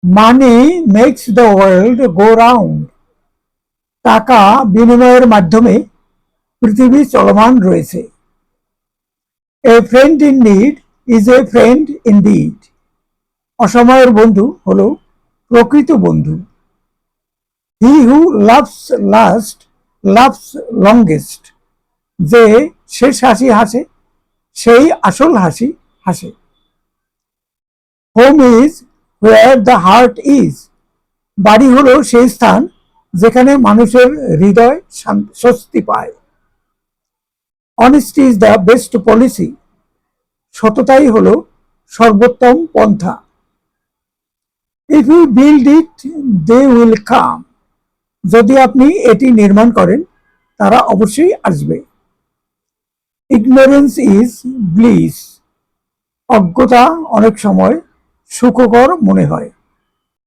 Money makes the world go round. টাকা বিনিময়ের মাধ্যমে পৃথিবী চলমান রয়েছে। A friend in need is a friend indeed. অসময়ের বন্ধু হলো প্রকৃত বন্ধু। He who laughs last laughs longest. যে শেষ হাসি হাসে সেই আসল হাসি হাসে। Home is where the heart is. বাড়ি হলো সেই স্থান যেখানে মানুষের হৃদয় স্বস্তি পায়। Honesty is the best policy. সততাই হলো সর্বোত্তম পন্থা। If you build it they will কাম। যদি আপনি এটি নির্মাণ করেন তারা অবশ্যই আসবে। Ignorance is bliss. অজ্ঞতা অনেক সময় সুখকর মনে হয়।